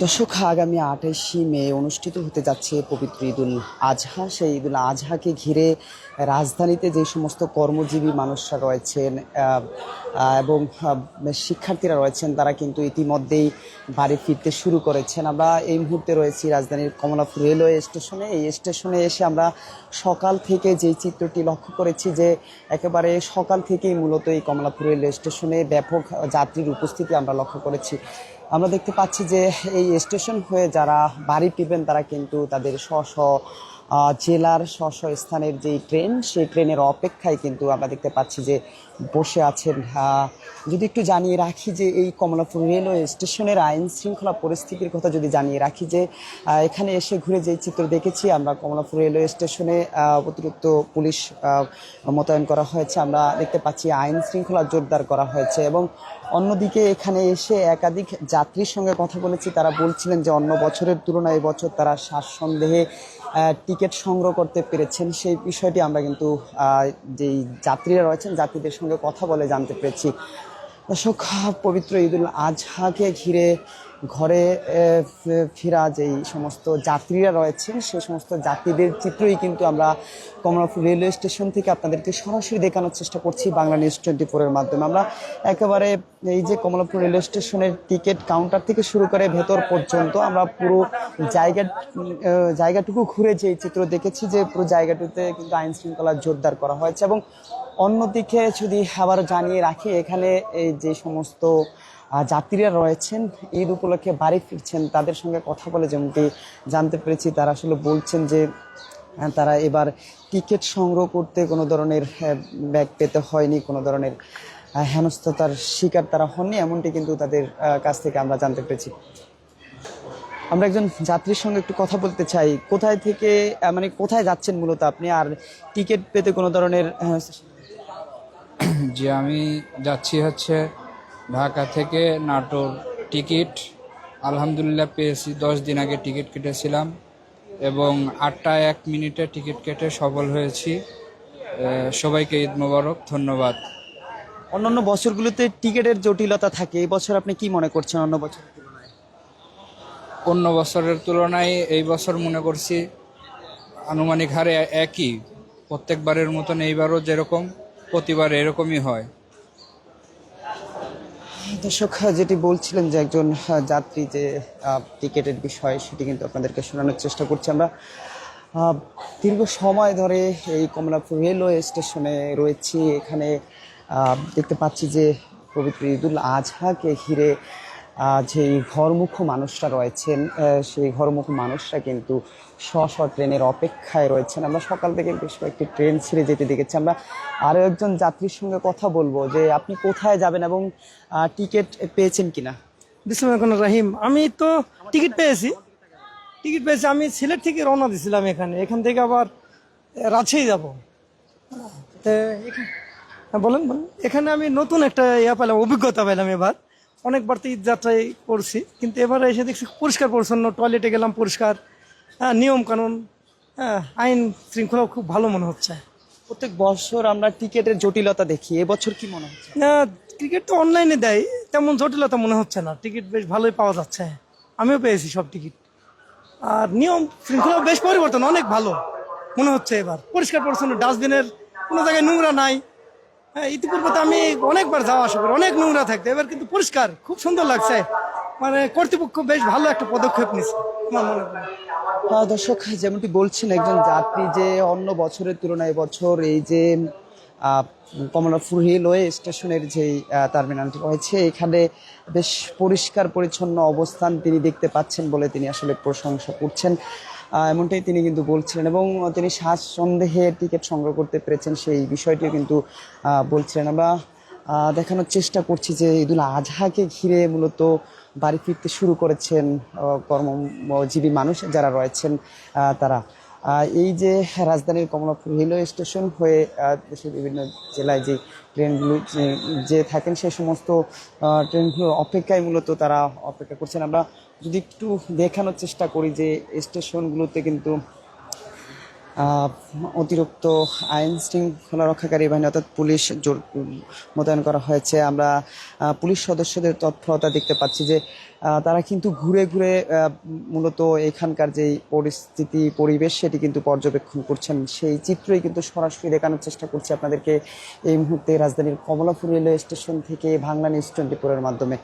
দর্শক, আগামী 28শে মে অনুষ্ঠিত হতে যাচ্ছে পবিত্র ঈদুল আজহা। সেই ঈদুল আজহাকে ঘিরে রাজধানীতে যে সমস্ত কর্মজীবী মানুষরা রয়েছেন এবং শিক্ষার্থীরা রয়েছেন, তারা কিন্তু ইতিমধ্যেই বাড়ি ফিরতে শুরু করেছেন। আমরা এই মুহূর্তে রয়েছি রাজধানীর কমলাপুর রেলওয়ে স্টেশনে। এই স্টেশনে এসে আমরা সকাল থেকে যেই চিত্রটি লক্ষ্য করেছি, যে একেবারে সকাল থেকেই মূলত এই কমলাপুর রেলওয়ে স্টেশনে ব্যাপক যাত্রীর উপস্থিতি আমরা লক্ষ্য করেছি। আমরা দেখতে পাচ্ছি যে এই স্টেশন হয়ে যারা বাড়ি ফিরবেন, তারা কিন্তু তাদের জেলার স্থানের যেই ট্রেন, সেই ট্রেনের অপেক্ষায় কিন্তু আমরা দেখতে পাচ্ছি যে বসে আছেন। যদি একটু জানিয়ে রাখি যে এই কমলাপুর রেলওয়ে স্টেশনের আইন শৃঙ্খলা পরিস্থিতির কথা যদি জানিয়ে রাখি, যে এখানে এসে ঘুরে যে চিত্র দেখেছি আমরা, কমলাপুর রেলওয়ে স্টেশনে অতিরিক্ত পুলিশ মোতায়েন করা হয়েছে। আমরা দেখতে পাচ্ছি আইন শৃঙ্খলা জোরদার করা হয়েছে। এবং অন্যদিকে এখানে এসে একাধিক যাত্রীর সঙ্গে কথা বলেছি, তারা বলছিলেন যে অন্য বছরের তুলনায় এবছর তারা স্বাচ্ছন্দ্যে টিকিট সংগ্রহ করতে পেরেছেন। সেই বিষয়টি আমরা কিন্তু যেই যাত্রীরা রয়েছেন, যাত্রীদের সঙ্গে কথা বলে জানতে পেরেছি। দর্শক, পবিত্র ঈদুল আজহাকে ঘিরে ঘরে ফেরা যেই সমস্ত যাত্রীরা রয়েছেন, সেই সমস্ত যাত্রীদের চিত্রই কিন্তু আমরা কমলাপুর রেলওয়ে স্টেশন থেকে আপনাদেরকে সরাসরি দেখানোর চেষ্টা করছি বাংলা নিউজ 24-এর মাধ্যমে। আমরা একেবারে এই যে কমলাপুর রেলওয়ে স্টেশনের টিকিট কাউন্টার থেকে শুরু করে ভেতর পর্যন্ত আমরা পুরো জায়গাটুকু ঘুরে যে চিত্র দেখেছি, যে পুরো জায়গাটিতে কিন্তু আইন শৃঙ্খলা জোরদার করা হয়েছে। এবং অন্যদিকে যদি আবার জানিয়ে রাখি, এখানে এই যে সমস্ত যাত্রীরা রয়েছেন ঈদ উপলক্ষে বাড়ি ফিরছেন, তাদের সঙ্গে কথা বলে যেমনটি জানতে পেরেছি, তারা আসলে বলছেন যে তারা এবার টিকিট সংগ্রহ করতে কোনো ধরনের ব্যাগ পেতে হয়নি, কোনো ধরনের হেনস্থার শিকার তারা হননি, এমনটি কিন্তু তাদের কাছ থেকে আমরা জানতে পেরেছি। আমরা একজন যাত্রীর সঙ্গে একটু কথা বলতে চাই। কোথায় থেকে মানে কোথায় যাচ্ছেন মূলত আপনি, আর টিকিট পেতে কোনো ধরনের যে আমি যাচ্ছি হচ্ছে ঢাকা থেকে নাটোর। টিকিট আলহামদুলিল্লাহ পেয়েছি, 10 দিন আগে টিকিট কেটেছিলাম এবং 8টা 1 মিনিটে টিকিট কেটে সফল হয়েছি। সবাইকে ঈদ মোবারক, ধন্যবাদ। অন্যান্য বছরগুলোতে টিকিটের জটিলতা থাকে, এই বছর আপনি কি মনে করছেন অন্য বছর? অন্য বছরের তুলনায় এই বছর মনে করছি আনুমানিক হারে একই, প্রত্যেকবারের মতন এইবারও যেরকম প্রতিবার এরকমই হয়। দর্শক, যেটি বলছিলেন যে একজন যাত্রী যে টিকিটের বিষয়, সেটি কিন্তু আপনাদেরকে শোনানোর চেষ্টা করছি আমরা। দীর্ঘ সময় ধরে এই কমলাপুর রেলওয়ে স্টেশনে রয়েছি। এখানে দেখতে পাচ্ছি যে পবিত্র ঈদুল আজহাকে ঘিরে যেই ঘরমুখো মানুষরা রয়েছেন, সেই ঘরমুখো মানুষরা কিন্তু ট্রেনের অপেক্ষায় রয়েছেন। আমরা সকাল থেকে বেশ কয়েকটি ট্রেন ছেড়ে যেতে দেখেছি। আমরা আরও একজন যাত্রীর সঙ্গে কথা বলবো, যে আপনি কোথায় যাবেন এবং টিকিট পেয়েছেন কিনা। বিসমিল্লাহির রাহিম। আমি তো টিকিট পেয়েছি। আমি সিলেট থেকে রওনা দিয়েছিলাম এখান থেকে আবার রাজশাহী যাব। বলেন। এখানে আমি নতুন একটা পেলাম, অভিজ্ঞতা পেলাম। এবার অনেকবার তো ঈদ যাত্রাই করছি, কিন্তু এবার এসে দেখছি পরিষ্কার পরিচ্ছন্ন, টয়লেটে গেলাম পরিষ্কার, নিয়ম কানুন, আইন শৃঙ্খলা খুব ভালো মনে হচ্ছে। প্রত্যেক বছর আমরা টিকিটের জটিলতা দেখি, এবছর কি মনে হচ্ছে? টিকিট তো অনলাইনে দেয়, তেমন জটিলতা মনে হচ্ছে না। টিকিট বেশ ভালোই পাওয়া যাচ্ছে, আমিও পেয়েছি সব টিকিট। আর নিয়ম শৃঙ্খলা বেশ পরিবর্তন, অনেক ভালো মনে হচ্ছে। এবার পরিষ্কার পরিচ্ছন্ন, ডাস্টবিনের কোনো জায়গায় নোংরা নাই। ইতিপূর্বে তো আমি অনেকবার যাওয়া আসা করি, অনেক নোংরা থাকতো, এবার কিন্তু পরিষ্কার, খুব সুন্দর লাগছে। মানে কর্তৃপক্ষ বেশ ভালো একটা পদক্ষেপ নিচ্ছে আমার মনে হয়। দর্শক, যেমনটি বলছেন একজন যাত্রী, যে অন্য বছরের তুলনায় এবছর এই যে কমলাপুর রেলওয়ে স্টেশনের যেই টার্মিনালটি রয়েছে, এখানে বেশ পরিষ্কার পরিচ্ছন্ন অবস্থান তিনি দেখতে পাচ্ছেন বলে তিনি আসলে প্রশংসা করছেন, এমনটাই তিনি কিন্তু বলছিলেন। এবং তিনি স্বাচ্ছন্দ্যে টিকিট সংগ্রহ করতে পেরেছেন, সেই বিষয়টিও কিন্তু বলছিলেন। আমরা দেখানোর চেষ্টা করছি যে ঈদুল আজহাকে ঘিরে মূলত বাড়ি ফিরতে শুরু করেছেন কর্মজীবী মানুষ যারা রয়েছেন তারা। এই যে রাজধানীর কমলাপুর রেলওয়ে স্টেশন হয়ে দেশের বিভিন্ন জেলায় যে ট্রেনগুলো যে থাকেন, সেই সমস্ত ট্রেনগুলোর অপেক্ষায় মূলত তারা অপেক্ষা করছেন। আমরা যদি একটু দেখানোর চেষ্টা করি যে স্টেশনগুলোতে কিন্তু আহ, অতিরিক্ত আইন শৃঙ্খলা রক্ষাকারী বাহিনী অর্থাৎ পুলিশ মোতায়েন করা হয়েছে। আমরা পুলিশ সদস্যদের তৎপরতা দেখতে পাচ্ছি যে তারা কিন্তু ঘুরে ঘুরে মূলত এখানকার যে পরিস্থিতি পরিবেশ সেটি কিন্তু পর্যবেক্ষণ করছেন। সেই চিত্রই কিন্তু সরাসরি দেখানোর চেষ্টা করছি আপনাদেরকে এই মুহূর্তে রাজধানীর কমলাপুর রেলওয়ে স্টেশন থেকে বাংলা নিউজ 24-এর মাধ্যমে।